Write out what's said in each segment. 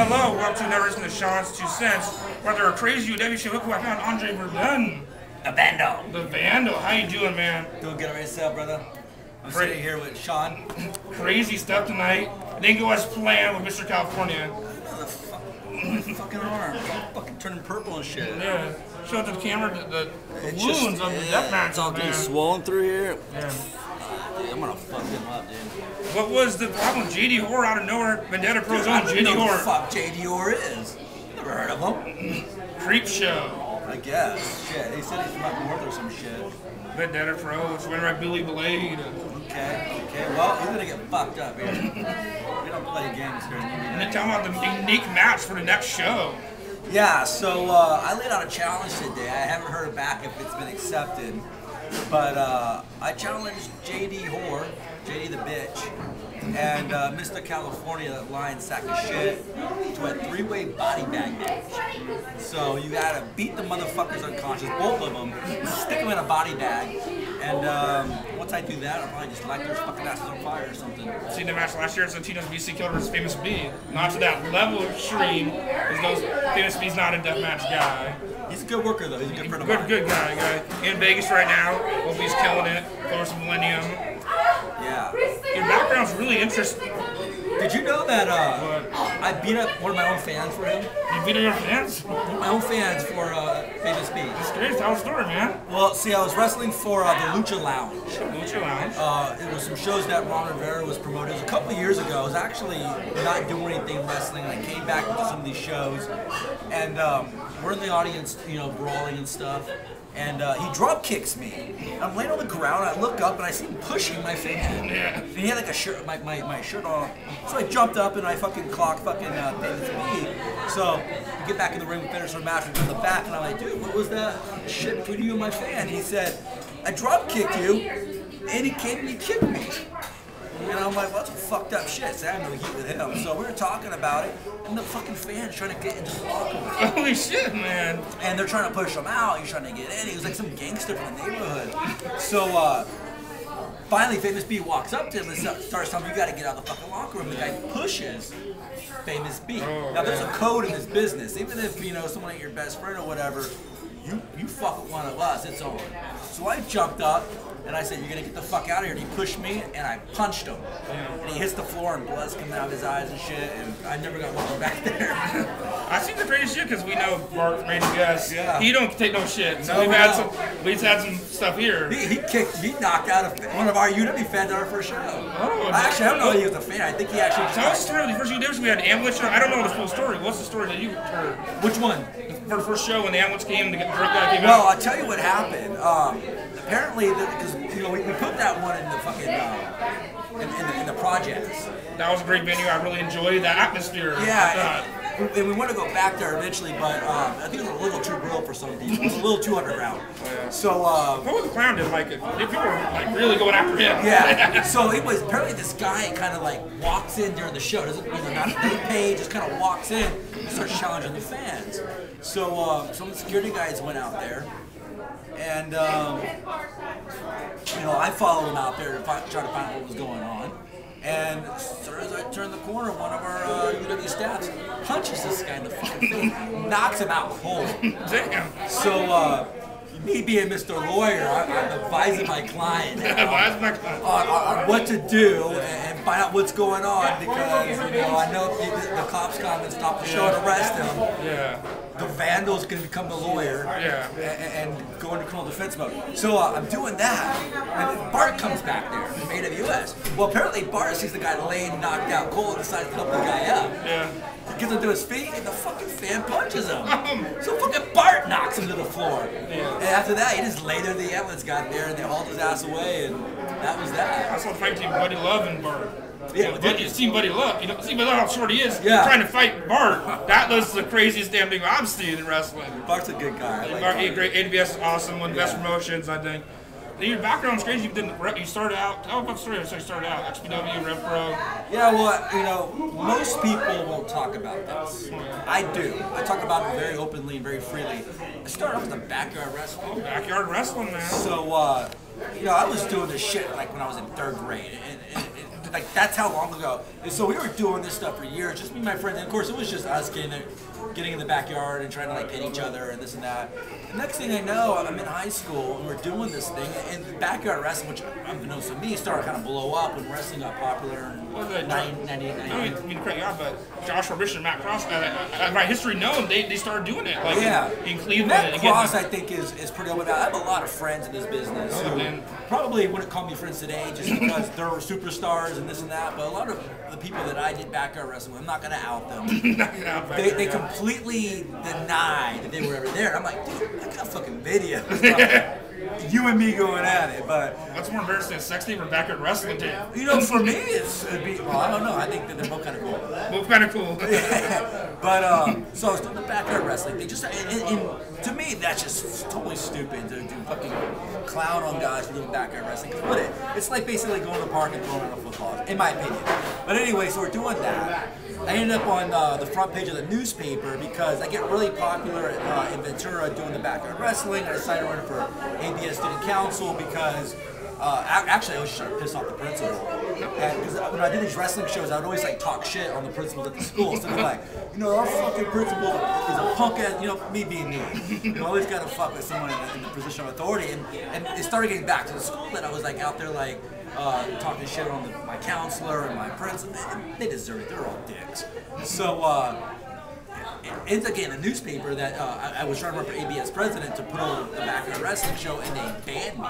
Hello, welcome to another edition of Dashawns2cents. Whether a crazy UW show, look who I found, Andre Verdun. The Vandal. The Vandal. How you doing, man? Doing good already, yourself, brother. I'm sitting here with Sean. Crazy stuff tonight. It didn't go as planned with Mr. California. My fucking arm. It's all fucking turning purple and shit. Yeah. Show it to the camera the wounds on the deathmatch. It's all getting swollen through here. Yeah. Dude, I'm gonna fuck him up, dude. What was the problem? JD Hoare out of nowhere. Vendetta Pro's on JD Hoare. Hoare. Fuck JD Hoare is. Never heard of him. Creep show. I guess. Shit. He said he's from up north or some shit. Vendetta Pro. It's winner by Billy Blade. Okay. Well, he's gonna get fucked up here. We don't play games here. And then tell me about the unique match for the next show. Yeah, so I laid out a challenge today. I haven't heard back if it's been accepted, but I challenged JD Hoare, JD the bitch, and Mr. California, that lying sack of shit, to a three-way body bag match. So you gotta beat the motherfuckers unconscious, both of them, stick them in a body bag, and once I do that, I'll probably just light their fucking asses on fire or something. Seen the match last year, Santino's BC killed versus Famous B. Not to that level of extreme, because Famous B's not a deathmatch guy. He's a good worker though. He's a good friend of mine. Good guy. In Vegas right now. Hope he's killing it. Close to Millennium. Yeah. Your background's really interesting. Did you know that I beat up one of my own fans for him? You beat up your fans? My own fans for Famous B. It's great. Tell a story, man. Well, see, I was wrestling for the Lucha Lounge. Lucha Lounge. It was some shows that Andre Verdun was promoting. It was a couple of years ago. I was actually not doing anything wrestling, and I came back into some of these shows, and we're in the audience, you know, brawling and stuff. And he drop kicks me. I'm laying on the ground. I look up and I see him pushing my fan. Yeah. And he had like a shirt, my shirt on. So I jumped up and I fucking clocked fucking Famous B. So we get back in the ring, we finish our match, we go to the back, and I'm like, dude, what was that shit between you and my fan? He said, I drop kicked you, and he came and he kicked me. And I'm like, well, that's some fucked up shit. So I had no heat with him. So we were talking about it, and the fucking fan's trying to get into the locker room. Holy shit, man. And they're trying to push him out. He's trying to get in. He was like some gangster from the neighborhood. So finally, Famous B walks up to him and starts telling him, you got to get out of the fucking locker room. The guy pushes Famous B. Now, there's a code in this business. Even if, you know, someone ain't your best friend or whatever, you fuck with one of us, it's on. So I jumped up. And I said, you're gonna get the fuck out of here. And he pushed me, and I punched him. And he hits the floor, and blood's coming out of his eyes and shit. And I never got welcome back there. I seen the crazy shit because we know Bart made a guess. Yeah. He don't take no shit. So No, we've had some stuff here. He knocked out one of our UW fans at our first show. Oh, I don't know if he was a fan. I think he actually. Tell us the story of the first UW. We had an ambulance show. I don't know the full story. What's the story that you heard? Which one? For the first show when the ambulance came, the drug guy came out. Well, I'll tell you what happened. Apparently, because you know, we put that one in the fucking in the projects. That was a great venue. I really enjoyed that atmosphere. Yeah, and we want to go back there eventually, but I think it was a little too real for some people. It was a little too underground. Yeah. So, what was the clown did like it? People were like really going after him. Yeah. So it was apparently this guy kind of like walks in during the show, doesn't not pay, just kind of walks in and starts challenging the fans. So some of the security guys went out there. And, you know, I followed him out there to try to find out what was going on. And as soon as I turned the corner, one of our UW staffs punches this guy in the fucking face, knocks him out cold. Damn. So, me being Mr. Lawyer, I'm advising my client on what to do and find out what's going on because, you know, I know if the cops come and stop the show and arrest him. Yeah. The Vandal's going to become the lawyer and go into criminal defense mode. So I'm doing that, and then Bart comes back there from AWS. Well, apparently Bart sees the guy laying knocked out cold and decides to help the guy up. Yeah. He gets him to his feet, and the fucking fan punches him. So fucking Bart knocks him to the floor. Yeah. And after that, he just lay there, the ambulance got there, and they hauled his ass away, and that was that. I saw the fight team Buddy Love and Bart. Yeah, you see Buddy Love. You know, see Buddy Love how short he is. Yeah. Trying to fight Bart. That was the craziest damn thing I've seen in wrestling. Bart's a good guy. Bart, great. AWS is awesome. One of the best promotions, I think. Your background's crazy. You started out. Tell about the story. So you started out XPW, Rev Pro. Yeah, well, you know, most people won't talk about this. I do. I talk about it very openly and very freely. I started off as a backyard wrestler. Oh, backyard wrestling, man. So, you know, I was doing this shit like when I was in 3rd grade. And like that's how long ago. And so we were doing this stuff for years, just me and my friends. And of course, it was just us getting in the backyard and trying to like hit each other and this and that. The next thing I know, I'm in high school and we're doing this thing, and the backyard wrestling, which unbeknownst to me, started kind of blow up when wrestling got popular in 1998. I mean, correct you out, but Joshua Rich and Matt Cross, by history known, they started doing it. Like in Cleveland. Matt Cross, I think, is pretty open. I have a lot of friends in this business who probably wouldn't call me friends today just because they're superstars and this and that. But a lot of the people that I did backyard wrestling with, I'm not going to out them. They completely deny that they were ever there. I'm like, dude, I got fucking videos. You and me going at it, but what's more embarrassing, sex tape or backyard wrestling tape? You know, for me, it'd be, well, I don't know. I think that they're both kind of cool. Both kind of cool. But so I was doing the backyard wrestling. They just, and to me, that's just totally stupid to do fucking clown on guys for doing backyard wrestling. Because it's like basically going to the park and throwing a football, in my opinion. But anyway, so we're doing that. I ended up on the front page of the newspaper because I get really popular in Ventura doing the backyard wrestling. I decided to run for ABS Student Council because actually I was just trying to piss off the principal. Because when I did these wrestling shows, I would always like talk shit on the principals at the school. So they're like, you know, our fucking principal is a punk ass, you know, me being me. You always gotta fuck with someone in the position of authority. And it started getting back to the school that I was like out there like, talking shit on my counselor and my principal. They deserve it. They're all dicks. So it ends up getting a newspaper that I was trying to run for ABS president to put on the backyard wrestling show, and they banned me.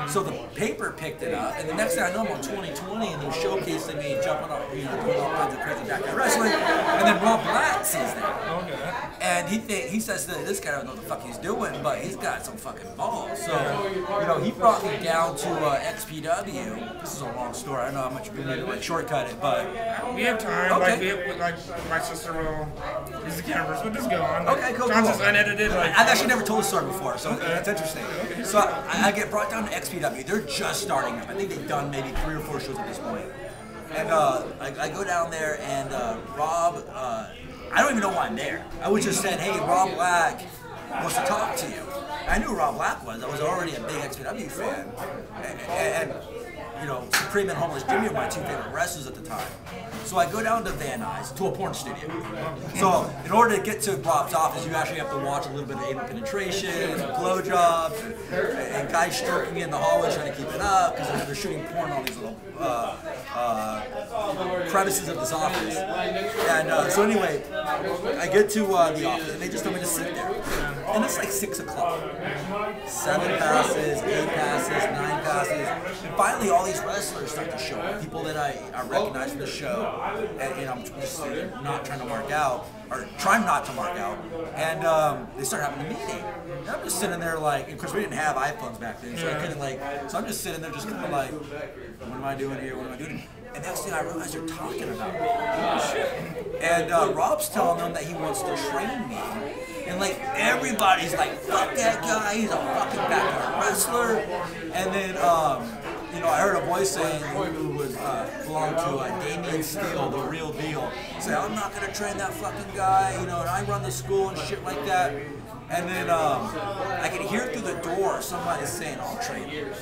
So the paper picked it up, and the next thing I know, I'm on 2020, and they're showcasing me jumping up, you know, doing all kinds of crazy backyard wrestling. And then Rob Black sees that, and he says that this guy don't know what the fuck he's doing, but he's got some fucking balls. So you know, he brought me down to XPW. This is a long story. I know how much you've been able to like shortcut it, but we have time. Okay. Like my sister will use the cameras, but just go on. Okay, cool. John's just unedited. Like, I've actually never told this story before, so it's interesting. So I get brought down to XPW. They're just starting up. I think they've done maybe 3 or 4 shows at this point. And I go down there, and Rob, I don't even know why I'm there. I was just said, hey, Rob Black wants to talk to you. I knew who Rob Black was. I was already a big XPW fan. And you know, Supreme and Homeless Jimmy were my 2 favorite wrestlers at the time. So I go down to Van Nuys, to a porn studio. So in order to get to Rob's office, you actually have to watch a little bit of anal penetration, and blowjobs, and guys stroking in the hallway trying to keep it up because they're shooting porn on these little crevices of this office. And so anyway, I get to the office, and they just tell me to sit there. And it's like 6 o'clock. 7 passes, 8 passes, 9 passes, and finally all these wrestlers start to show up. People that I recognize from the show, and I'm just not trying to mark out, or trying not to mark out, and they start having a meeting. And I'm just sitting there like, of course we didn't have iPhones back then, so I couldn't like, so I'm just sitting there just kind of like, what am I doing here, what am I doing? And next thing I realize they're talking about me. And Rob's telling them that he wants to train me. And like everybody's like, fuck that guy, he's a fucking backyard wrestler. And then, you know, I heard a voice saying who was belonged to Damian Steele, the real deal, say, I'm not gonna train that fucking guy, you know, and I run the school and shit like that. And then I can hear through the door somebody saying, I'll train you.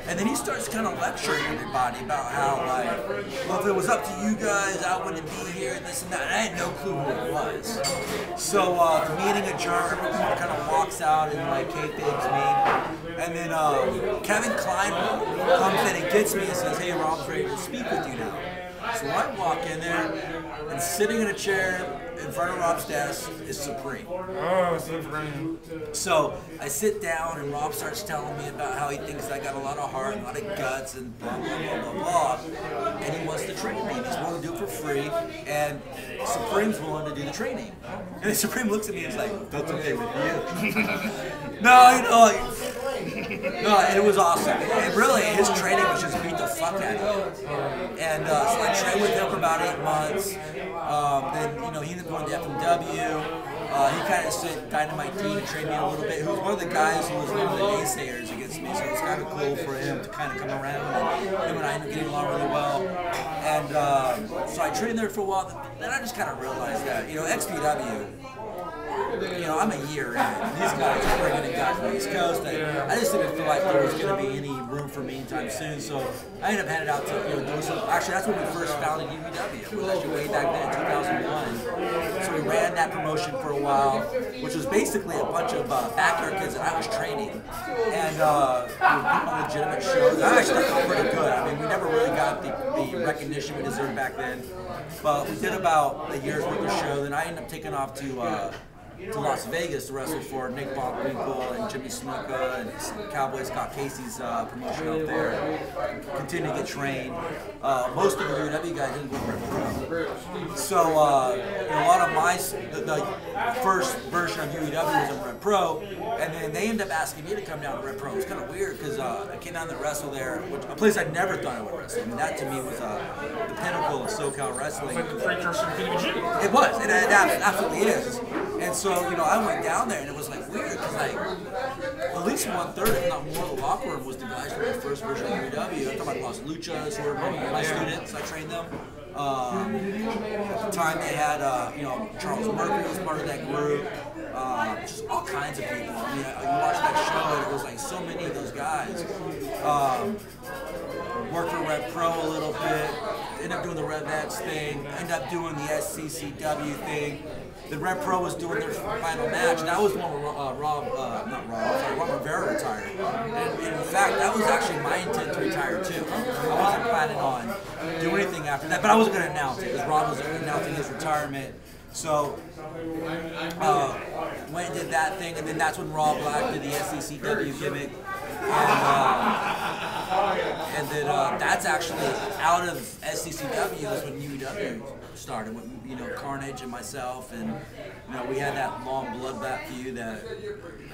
And then he starts kind of lecturing everybody about how, like, well, if it was up to you guys, I wouldn't be here, and this and that. And I had no clue who it was. So the meeting adjourned, everyone kind of walks out and, like, kayfabes me. And then Kevin Klein comes in and gets me and says, hey, Rob's ready to speak with you now. So I walk in there, and sitting in a chair in front of Rob's desk is Supreme. Oh, Supreme. So I sit down, and Rob starts telling me about how he thinks I got a lot of heart, a lot of guts, and blah, blah, blah, blah, blah. And he wants to train me, and he's willing to do it for free, and Supreme's willing to do the training. And then Supreme looks at me and is like, that's okay with you. No, you know, no, it was awesome. And really, his training was just beat the fuck out of him. And so I trained with him for about 8 months. Then, you know, he ended up going to FMW. He kind of said Dynamite Dean and trained me a little bit. He was one of the guys who was one of the naysayers against me, so it was kind of cool for him to kind of come around. And him and I ended up getting along really well. And so I trained there for a while. Then I just kind of realized that, you know, XPW, you know, I'm a year in. These guys are bringing in guys from the East Coast. I just didn't feel like there was going to be any room for me anytime soon. So I ended up headed out to, you know, those. Actually, that's when we first founded UEW. It was actually way back then, 2001. So we ran that promotion for a while, which was basically a bunch of backyard kids that I was training. And we were putting on legitimate shows. I actually felt pretty good. I mean, we never really got the recognition we deserved back then. But we did about a year's worth of show. Then I ended up taking off to Las Vegas to wrestle for Nick Bockwinkel and Jimmy Snuka and Cowboy Scott Casey's promotion out there. Continue to get trained. Most of the UW guys didn't go to Red Pro. So you know, a lot of the first version of UEW was in Red Pro, and then they ended up asking me to come down to Red Pro. It was kind of weird because I came down to wrestle there, a place I never thought I would wrestle. I mean, that to me was the pinnacle of SoCal wrestling. It's like the precursor to PWG. It was, and it absolutely is. And so, you know, I went down there and it was like weird because like at least 1/3, if not more, of the locker room was the guys from the first version of UW. I'm talking about Los Luchas, who were my students. I trained them. At the time, they had you know, Charles Murphy was part of that group. Just all kinds of people. I mean, you watch that show and it was like so many of those guys. Worked for Red Pro a little bit. Ended up doing the Red Nets thing. Ended up doing the SCCW thing. The Red Pro was doing their final match. That was the one where Robert Vera retired. And in fact, that was actually my intent to retire too. I wasn't planning on doing anything after that, but I wasn't going to announce it because Rob was announcing his retirement. So went and did that thing, and then that's when Rob Black did the SCCW gimmick. And then that's actually out of SCCW is when UEW started with, you know, Carnage and myself, and you know, we had that long bloodbath feud that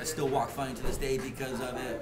I still walk funny to this day because of it.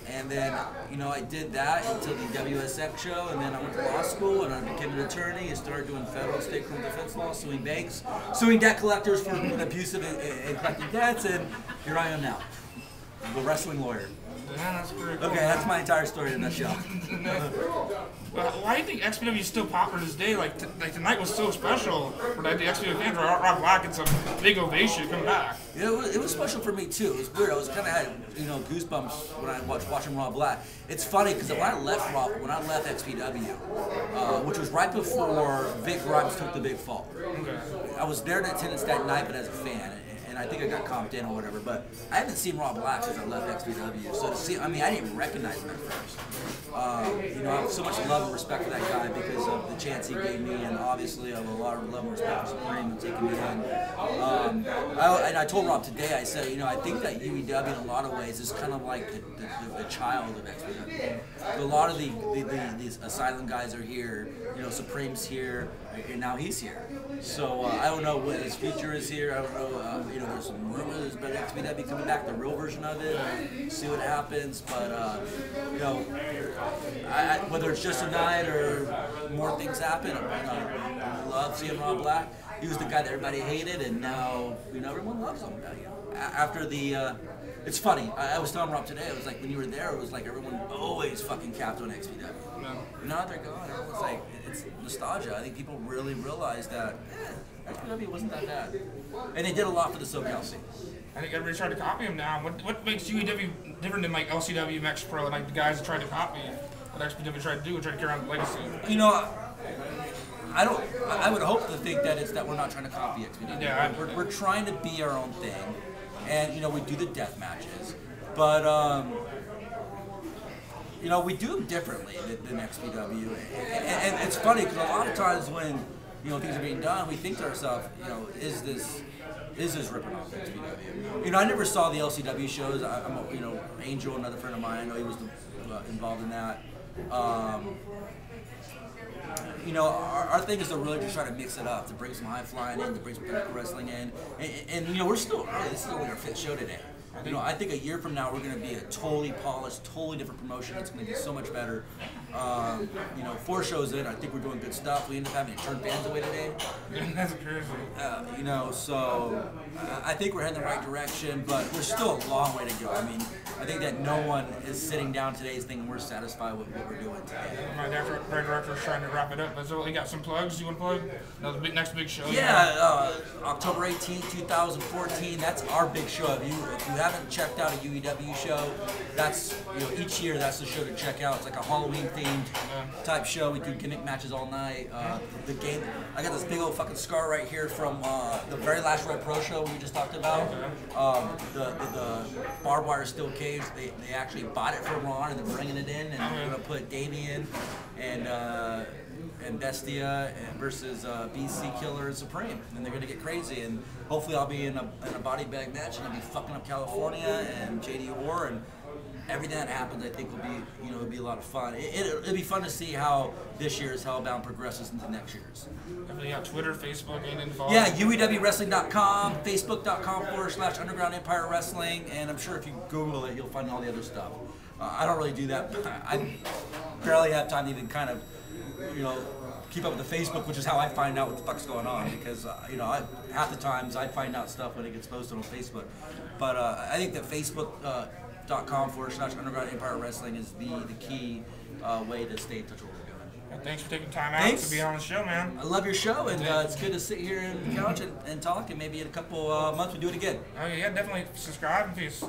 And then, you know, I did that until the WSX show, and then I went to law school and I became an attorney and started doing federal state criminal defense law, suing banks, suing debt collectors for being abusive and collecting debts, and here I am now, the wrestling lawyer. Yeah, that's pretty cool. Okay, that's my entire story in a nutshell. Why do you think XPW is still popular to this day? Like tonight was so special for the XPW fans. Rob Black and some big ovation come back. Yeah, it was special for me too. It was weird. I was kind of had, you know, goosebumps when I watching Rob Black. It's funny because when I left XPW, which was right before Vic Grimes took the big fall. Okay. I was there in attendance that night, but as a fan. And I think I got comped in or whatever, but I haven't seen Rob Black since I left XPW. So to see, I mean, I didn't even recognize him at first. You know, I have so much love and respect for that guy because of the chance he gave me, and obviously I have a lot of love and respect for Supreme and taking me in. And I told Rob today, I said, you know, I think that UEW in a lot of ways is kind of like the child of XPW. So a lot of these Asylum guys are here, you know, Supreme's here, and now he's here. So I don't know what his future is here. I don't know, you know, there's some rumors about XPW coming back, the real version of it. See what happens, but you know, whether it's just a night or more things happen, I love seeing Rob Black. He was the guy that everybody hated, and now, you know, everyone loves him. You know, after the, it's funny. I was telling Rob today. It was like when you were there, it was like everyone always fucking capped on XPW. Now they're gone. Everyone's like, it's nostalgia. I think people really realized that XPW wasn't that bad, and they did a lot for the SoCal scene. I think everybody's trying to copy him now. What makes UEW different than like LCW, Mex Pro, and like the guys that tried to copy what XPW tried to do and try to carry on the legacy? You know, I would hope to think that it's that we're not trying to copy XPW. Yeah, we're trying to be our own thing, and you know, we do the death matches, but you know, we do them differently than XPW, and it's funny because a lot of times when, you know, things are being done, we think to ourselves, you know, is this ripping off XPW? You know, I never saw the LCW shows. You know, Angel, another friend of mine, I know he was involved in that. You know, our thing is to really just try to mix it up, to bring some high flying in, to bring some pinnacle wrestling in, and you know, we're still early. This is only our 5th show today. You know, I think a year from now we're going to be a totally polished, totally different promotion. It's going to be so much better. You know, 4 shows in, I think we're doing good stuff. We ended up having to turn fans away today. That's crazy. You know, so I think we're heading the right direction, but we're still a long way to go. I mean, I think that no one is sitting down today's thinking we're satisfied with what we're doing today. My director is trying to wrap it up. So you got some plugs you want to plug? No, the next big show. Yeah, October 18th, 2014. That's our big show. If you haven't checked out a UEW show, that's each year that's the show to check out. It's like a Halloween themed type show. We do gimmick matches all night. The game. I got this big old fucking scar right here from the very last Red Pro show we just talked about. The barbed wire steel cage. They actually bought it from Ron and they're bringing it in, and they're gonna put Damien and Bestia versus BC Killer and Supreme, and they're gonna get crazy. And hopefully I'll be in a body bag match and I'll be fucking up California and JD Orr, and everything that happens, I think will be, it'll be a lot of fun. It'll be fun to see how this year's Hellbound progresses into next year's. Definitely got Twitter, Facebook, and involved. Yeah, UEWWrestling.com, Facebook.com/Underground Empire Wrestling, and I'm sure if you Google it, you'll find all the other stuff. I don't really do that. I barely have time to even kind of, keep up with the Facebook, which is how I find out what the fuck's going on, because half the times I find out stuff when it gets posted on Facebook. But I think that Facebook.com/Underground Empire Wrestling is the key way to stay in touch with what we're doing. Well, thanks for taking time out to be on the show, man. I love your show, and it's good to sit here on the couch and talk, and maybe in a couple months we do it again. Oh yeah, definitely subscribe and peace.